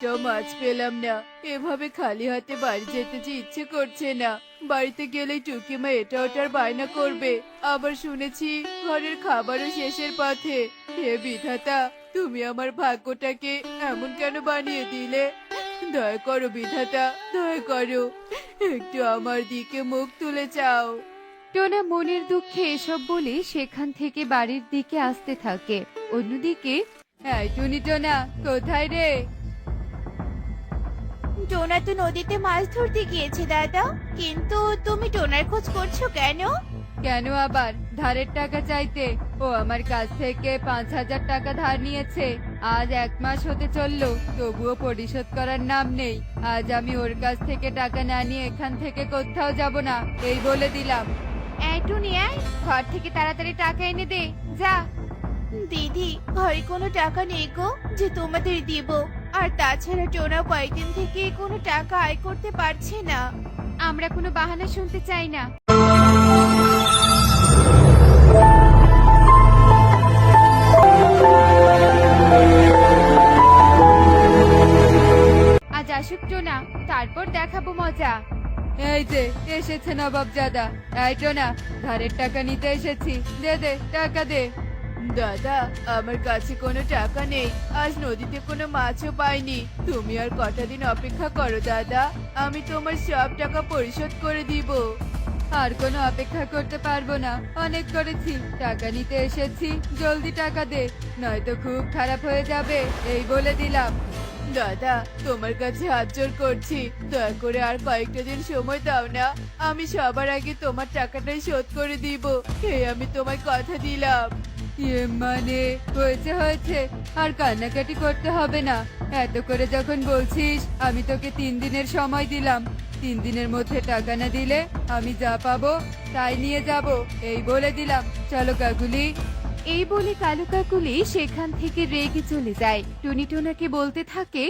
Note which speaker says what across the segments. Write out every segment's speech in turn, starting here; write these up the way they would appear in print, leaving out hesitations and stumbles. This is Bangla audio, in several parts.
Speaker 1: একটাও মাছ পেলাম না। এভাবে খালি হাতে বাড়ি যেতে যে ইচ্ছে করছে না। বাড়িতে গেলেই টুকিমা এটা ওটার বায়না করবে। আবার শুনেছি ঘরের খাবারও শেষের পথে। হে বিধাতা, তুমি আমার ভাগ্যটাকে এমন কেন বানিয়ে দিলে? দয়া করো বিধাতা, দয়া করো, একটু আমার দিকে মুখ তুলে চাও।
Speaker 2: টোনা মনের দুঃখে এসব বলে সেখান থেকে বাড়ির দিকে আসতে থাকে। অন্যদিকে,
Speaker 1: হ্যাঁ টুনি টোনা, কোথায় রে?
Speaker 3: টোনা তো নদীতে মাছ ধরতে গিয়েছে দাদা, কিন্তু তুমি টোনার খোঁজ করছো কেন?
Speaker 2: কেন আবার ধারের টাকা চাইতে? ও আমার কাছ থেকে 5,000 টাকা ধার নিয়েছে। আজ 1 মাস হতে চললো, তবুও পরিশোধ করার নাম নেই। আজ আমি ওর কাছ থেকে টাকা না নিয়ে এখান থেকে কোথাও যাব না, এই বলে দিলাম।
Speaker 3: এই টুনি, ঘর থেকে তাড়াতাড়ি টাকা এনে দে, যা। দিদি, ঘরে কোনো টাকা নেই গো যে তোমাদের দিব। আর তাছাড়া টোনা কয়েকদিন থেকে কোনো টাকা আয় করতে পারছে না।
Speaker 2: আমরা কোনো বাহানা শুনতে চাই না। আজ আসুক টোনা, তারপর দেখাবো মজা।
Speaker 1: এই যে এসেছে নবাবজাদা। এই টোনা, ধারের টাকা নিতে এসেছি, দে দে টাকা দে। দাদা, আমার কাছে কোনো টাকা নেই। আজ নদীতে কোনো মাছও পাইনি। তুমি আর কটা দিন অপেক্ষা করো দাদা, আমি তোমার সব টাকা পরিশোধ করে দিব। আর কোনো অপেক্ষা করতে পারবো না, অনেক করেছি। টাকা নিতে এসেছি, জলদি টাকা দে, নয়তো খুব খারাপ হয়ে যাবে, এই বলে দিলাম। দাদা, তোমার কাছে হাত জোর করছি, দয়া করে আর কয়েকটা দিন সময় দাও না। আমি সবার আগে তোমার টাকাটাই শোধ করে দিব, এই আমি তোমায় কথা দিলাম। মানে হয়েছে হয়েছে, আর কান্নাকাটি করতে হবে না। এত করে যখন বলছিস, আমি তোকে 3 দিনের সময় দিলাম। 3 দিনের মধ্যে টাকা না দিলে আমি যা পাবো তাই নিয়ে যাব, এই বলে দিলাম। চলো কাকুলি।
Speaker 2: এই বলে কালু কাকুলি সেখান থেকে রেগে চলে যায়। টুনি টোনাকে বলতে থাকে,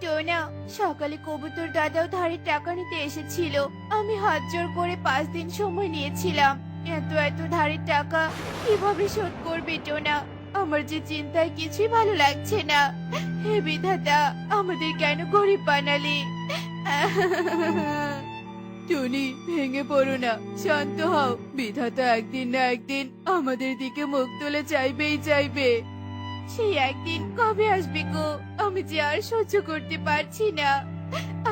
Speaker 3: টোনা, সকালে কবুতর দাদাও ধারের টাকা নিতে এসেছিল। আমি হাত জোর করে 5 দিন সময় নিয়েছিলাম। এত এত ধারের টাকা কিভাবে শোধ করবে টোনা? আমার যে চিন্তায় কিছুই ভালো লাগছে না। হে বিধাতা, আমাদের কেন গরিব বানালি?
Speaker 1: টুনি, ভেঙে পড়ো না, শান্ত হও। বিধাতা একদিন না একদিন আমাদের দিকে মুখ তুলে চাইবেই চাইবে।
Speaker 3: সেই একদিন কবে আসবে গো? আমি যে আর সহ্য করতে পারছি না।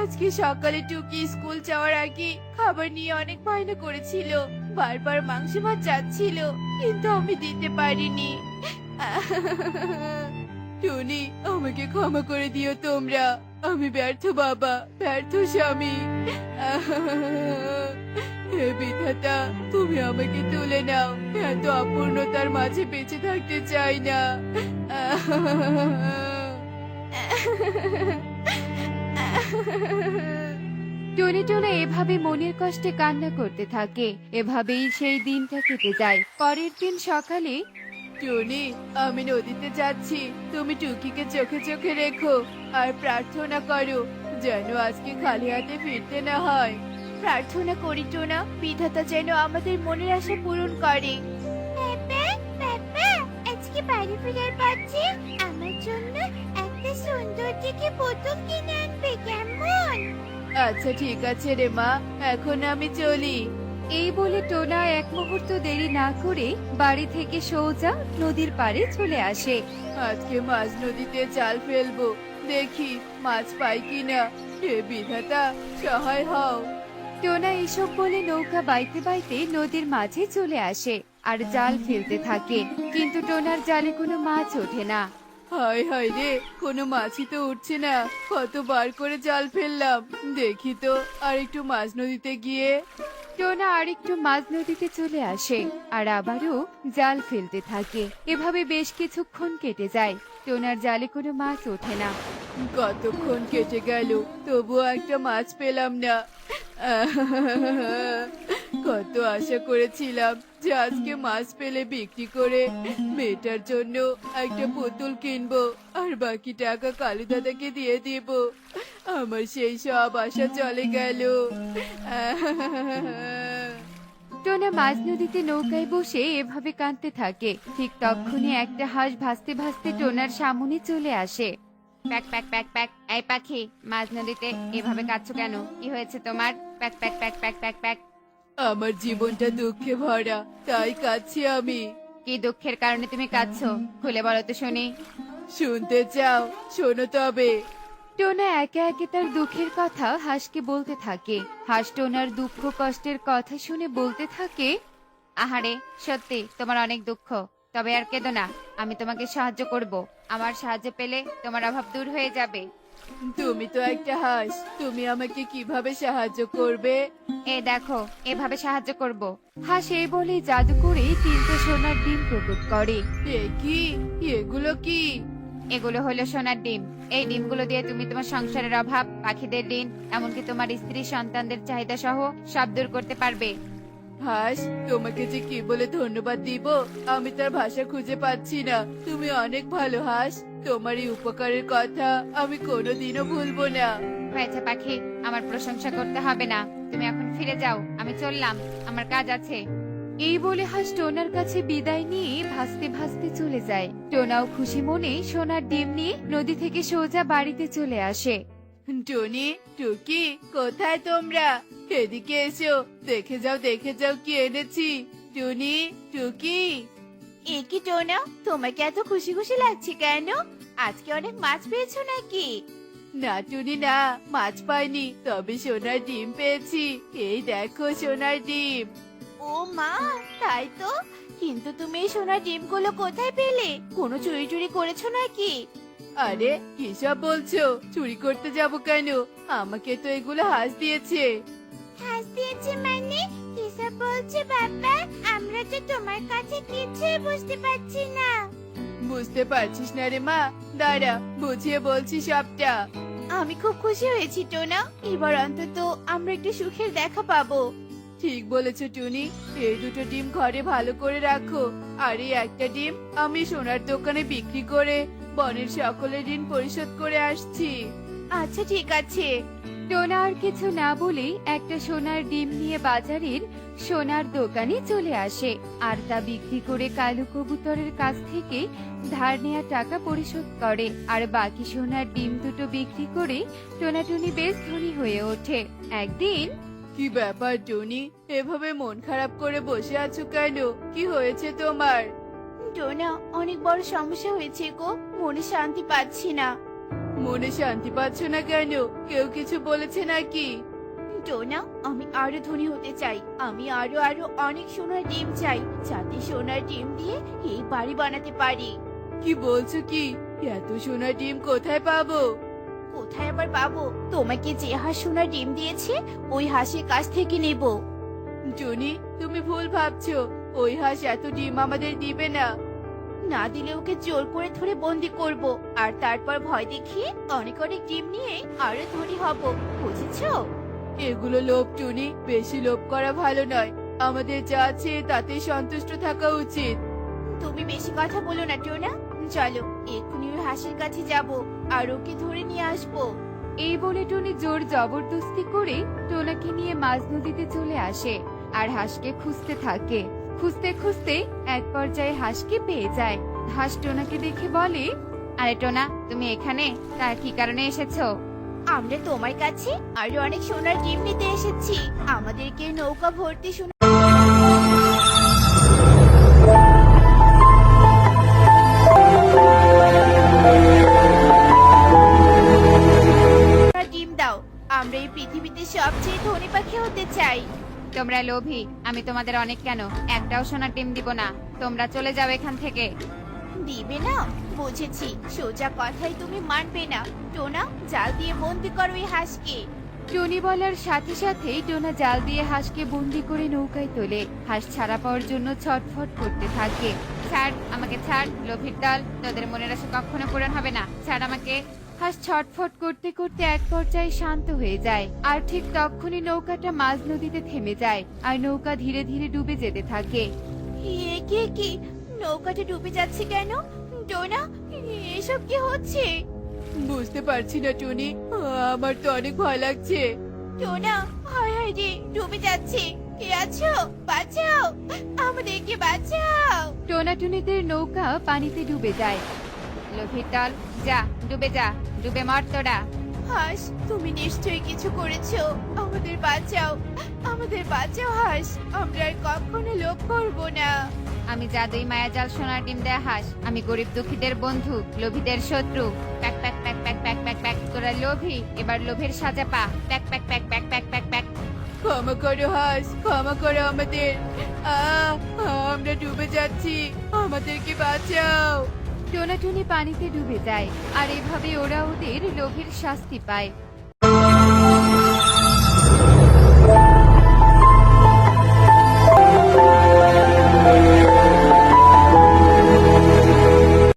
Speaker 3: আজকে সকালে টুকি স্কুল যাওয়ার আগে খাবার নিয়ে অনেক বায়না করেছিল। বারবার মাংস ভাত চাচ্ছিল, কিন্তু আমি দিতে পারিনি।
Speaker 1: টুনি, আমাকে ক্ষমা করে দিও তোমরা। আমি ব্যর্থ বাবা, ব্যর্থ স্বামী। হে বিধাতা, তুমি আমাকে তুলে নাও। এত অপূর্ণতার মাঝে বেঁচে থাকতে চাই না।
Speaker 2: টুনি টোনা এভাবে মনের কষ্টে কান্না করতে থাকে। এভাবেই সেই দিনটা কেটে যায়। পরের দিন সকালে
Speaker 1: টুনি, আমি নদীতে যাচ্ছি, তুমি টুকিকে চোখে চোখে রেখো আর প্রার্থনা করো যেন আজকে খালি হাতে ফিরতে না হয়।
Speaker 3: প্রার্থনা করি টোনা, বিধাতা যেন আমাদের মনের আশা পূরণ করে। আজকে বাড়ি ফেরার পথে আমার জন্য একটা সুন্দর দেখে বোতল কিনে আনবে, কেমন?
Speaker 1: আচ্ছা ঠিক আছে রে মা, এখন আমি চলি।
Speaker 2: এই বলে টোনা এক মুহূর্ত দেরি না করে বাড়ি থেকে সোজা নদীর পাড়ে চলে আসে।
Speaker 1: আজকে মাছ নদীতে জাল ফেলবো, দেখি মাছ পাই কিনা। হে বিধাতা, সহায় হও।
Speaker 2: টোনা এসব বলে নৌকা বাইতে বাইতে নদীর মাঝে চলে আসে আর জাল ফেলতে থাকে, কিন্তু টোনার জালে কোনো মাছ ওঠে না।
Speaker 1: হায় হায় রে, কোনো মাছই তো উঠছে না। কতবার করে জাল ফেললাম, দেখি তো আর একটু মাছ নদীতে গিয়ে।
Speaker 2: টোনা আরেকটু মাঝ নদীতে চলে আসে আর আবারও জাল ফেলতে থাকে। এভাবে বেশ কিছুক্ষণ কেটে যায়। টোনার জালে কোনো মাছ ওঠে না।
Speaker 1: কতক্ষণ কেটে গেল, তবুও একটা মাছ পেলাম না। কত আশা করেছিলাম যে আজকে মাছ পেলে বিক্রি করে মেয়েটার জন্য একটা পুতুল কিনবো আর বাকি টাকা কালু দাদাকে দিয়ে দিব। আমার সেই সব আশা চলে গেল।
Speaker 2: টোনা মাঝ নদীতে নৌকায় বসে এভাবে কাঁদতে থাকে। ঠিক তখনই একটা হাঁস ভাসতে ভাসতে টোনার সামনে চলে আসে। Pack pack pack pack. এই পাখি, মাঝ নদীতে এভাবে কাঁদছো কেন? কি হয়েছে তোমার? Pack pack pack pack pack pack.
Speaker 1: আমার জীবনটা দুঃখে ভরা, তাই কাঁদছি আমি।
Speaker 2: কি দুঃখের কারণে তুমি কাঁদছো? খুলে বলো তো শুনি।
Speaker 1: শুনতে চাও? শোনো তবে।
Speaker 2: টোনা একে একে তার দুঃখের কথা হাঁসকে বলতে থাকে। হাঁস টোনার দুঃখ কষ্টের কথা শুনে বলতে থাকে, আহারে, সত্যি তোমার অনেক দুঃখ। তবে আর কেঁদো না, আমি তোমাকে সাহায্য করব। আমার সাহায্য পেলে তোমার অভাব দূর হয়ে যাবে।
Speaker 1: তুমি তো একটা হাঁস, তুমি আমাকে কিভাবে সাহায্য করবে?
Speaker 2: এ দেখো, এভাবে সাহায্য করব। হাঁস এই বলে জাদু করে 3টে সোনার ডিম প্রকট করে।
Speaker 1: এ কি? এগুলো কি?
Speaker 2: এগুলো হলো সোনার ডিম। এই ডিমগুলো দিয়ে তুমি তোমার সংসারের অভাব, পাখিদের ঋণ, এমনকি তোমার স্ত্রী সন্তানদের চাহিদা সহ সব দূর করতে পারবে।
Speaker 1: হাঁস, তোমাকে যে কি বলে ধন্যবাদ দিব আমি তার ভাষা খুঁজে পাচ্ছি না। তুমি অনেক ভালো হাঁস, তোমার এই উপকারের কথা আমি কোনোদিনও ভুলবো না।
Speaker 2: হয়েছে পাখি, আমার প্রশংসা করতে হবে না। তুমি এখন ফিরে যাও, আমি চললাম, আমার কাজ আছে। এই বলে হাঁস টোনার কাছে বিদায় নিয়ে ভাসতে ভাসতে চলে যায়। টোনাও খুশি মনে সোনার ডিম নিয়ে নদী থেকে সোজা বাড়িতে চলে আসে।
Speaker 1: টনি, টুকি, কোথায় তোমরা? এদিকে এসো, দেখে যাও কি এনেছি। টুনি, টুকি।
Speaker 3: এ কি টোনা, তোমাকে এত খুশি খুশি লাগছে কেন? আজকে অনেক মাছ পেয়েছো নাকি?
Speaker 1: না টুনি না, মাছ পাইনি, তবে সোনার ডিম পেয়েছি। এই দেখো সোনার ডিম।
Speaker 3: ও মা, তাই তো। কিন্তু তুমি এই সোনার ডিমগুলো কোথায় পেলে? কোনো চুরি চুরি করেছো নাকি?
Speaker 1: আরে কিসব বলছো? চুরি করতে যাব কেন? আমাকে তো এগুলো হাঁস দিয়েছে।
Speaker 3: হাঁস দিয়েছে মানে? কিসব বলছে বাবা? আমরা তো তোমার কাছে কিছুই বুঝতে পারছি না।
Speaker 1: বুঝতে পারছিস না রে মা? দাঁড়া, বুঝিয়ে বলছি সবটা।
Speaker 3: আমি খুব খুশি হয়েছি টোনা, এবার অন্তত আমরা একটু সুখের দেখা পাবো।
Speaker 1: ঠিক বলেছো টুনি, এই দুটো ডিম ঘরে ভালো করে রাখো। আর এই একটা ডিম আমি সোনার দোকানে বিক্রি করে বনের সকলের ঋণ পরিশোধ করে আসছি।
Speaker 3: আচ্ছা ঠিক আছে।
Speaker 2: টোনা আর কিছু না বলে একটা সোনার ডিম নিয়ে বাজারের সোনার দোকানে চলে আসে আর তা বিক্রি করে কালু কবুতরের কাছ থেকে ধার নেওয়া টাকা পরিশোধ করে। আর বাকি সোনার ডিম দুটো বিক্রি করে টোনাটুনি বেশ ধনী হয়ে ওঠে। একদিন
Speaker 1: কি ব্যাপার টুনি, এভাবে মন খারাপ করে বসে আছো কেন? কি হয়েছে তোমার?
Speaker 3: টোনা, অনেক বড় সমস্যা হয়েছে গো, মনে শান্তি পাচ্ছি না।
Speaker 1: মনে শান্তি পাচ্ছ না কেন? কেউ কিছু বলেছে নাকি?
Speaker 3: টোনা, আমি আরো ধনী হতে চাই। আমি আরো আরো অনেক সোনার ডিম চাই, যাতে সোনার ডিম দিয়ে এই বাড়ি বানাতে পারি।
Speaker 1: কি বলছো কি? এত সোনার ডিম কোথায় পাবো?
Speaker 3: কোথায় আবার পাবো? তোমাকে যে হাঁস সোনার ডিম দিয়েছে ওই হাঁসের কাছ থেকে নেব।
Speaker 1: টুনি, তুমি ভুল ভাবছো। ওই হাঁস এত ডিম আমাদের দিবে না।
Speaker 3: না দিলে ওকে জোর করে ধরে বন্দি করব, আর তারপর ভয় দেখিয়ে অনেক অনেক ডিম নিয়ে আরো ধনী হব, বুঝেছো?
Speaker 1: এগুলো লোভ টুনি, বেশি লোভ করা ভালো নয়। আমাদের যা আছে তাতে সন্তুষ্ট থাকা উচিত।
Speaker 3: তুমি বেশি কথা বলো না টোনা, চলো এক্ষুনি ওই হাঁসের কাছে যাব আর ওকে ধরে নিয়ে আসবো।
Speaker 2: এই বলে টুনি জোর জবরদস্তি করে টোনাকে নিয়ে মাঝ নদীতে চলে আসে আর হাঁসকে খুঁজতে থাকে। খুঁজতে খুঁজতে এক পর্যায়ে হাঁসকে পেয়ে যায়। হাঁস টোনাকে দেখে বলে, আরে টোনা, তুমি এখানে? তা কি কারণে এসেছো?
Speaker 3: আমরা তোমার কাছে আরো অনেক সোনার ডিম নিতে এসেছি। আমাদেরকে নৌকা ভর্তি সোনার ডিম দাও। আমরা এই পৃথিবীতে সবচেয়ে ধনী পাখি হতে চাই।
Speaker 2: তোমরা লোভী, আমি তোমাদের অনেক কেন একটাও সোনার ডিম দিব না। তোমরা চলে যাও এখান থেকে।
Speaker 3: দিবে না? বুঝেছি, সোজা কথাই তুমি মানবে না। টোনা, জাল দিয়ে বন্দি করো এই হাঁসকে।
Speaker 2: টনি বলার সাথে সাথেই টোনা জাল দিয়ে হাঁসকে বন্দি করে নৌকায় তোলে। হাঁস ছাড়া পাওয়ার জন্য ছটফট করতে থাকে। ছাড় আমাকে, ছাড় লোভীর দল, তোদের মনের আশা কখনো পূরণ হবে না, ছাড় আমাকে। হাঁস ছটফট করতে করতে এক পর্যায়ে শান্ত হয়ে যায় আর ঠিক তখনই নৌকাটা মাঝ নদীতে থেমে যায় আর নৌকা ধীরে ধীরে ডুবে যেতে থাকে।
Speaker 3: কি নৌকাটা ডুবে যাচ্ছে কেন? টোনা, এসব কি হচ্ছে?
Speaker 1: বুঝতে পারছি না টুনি, আমার তো অনেক ভয় লাগছে।
Speaker 3: টোনা, হায় হায় রে, ডুবে যাচ্ছে। কে আছো? বাঁচাও, আমাদেরকে বাঁচাও।
Speaker 2: টোনাটুনিদের নৌকা পানিতে ডুবে যায়। লোভীর দল, যা ডুবে মর তোরা।
Speaker 3: হাঁস, তুমি নিশ্চয়ই কিছু করেছো। আমাদের বাঁচাও হাঁস। আমরা আর কখনো লোভ করবো না।
Speaker 2: আমি জাদুই মায়াজাল সোনার ডিম দেয়া হাঁস। আমি গরিব দুঃখীদের বন্ধু, লোভীদের শত্রু। Pack pack pack pack pack pack pack. তোরা লোভী, এবার লোভের সাজা পা। Pack pack pack pack pack pack pack.
Speaker 1: ক্ষমা করো হাঁস, ক্ষমা করো আমাদের। আমরা ডুবে যাচ্ছি, আমাদেরকে বাঁচাও।
Speaker 2: টোনাটুনি পানিতে ডুবে যায় আর এভাবে ওরা ওদের লোভের শাস্তি পায়।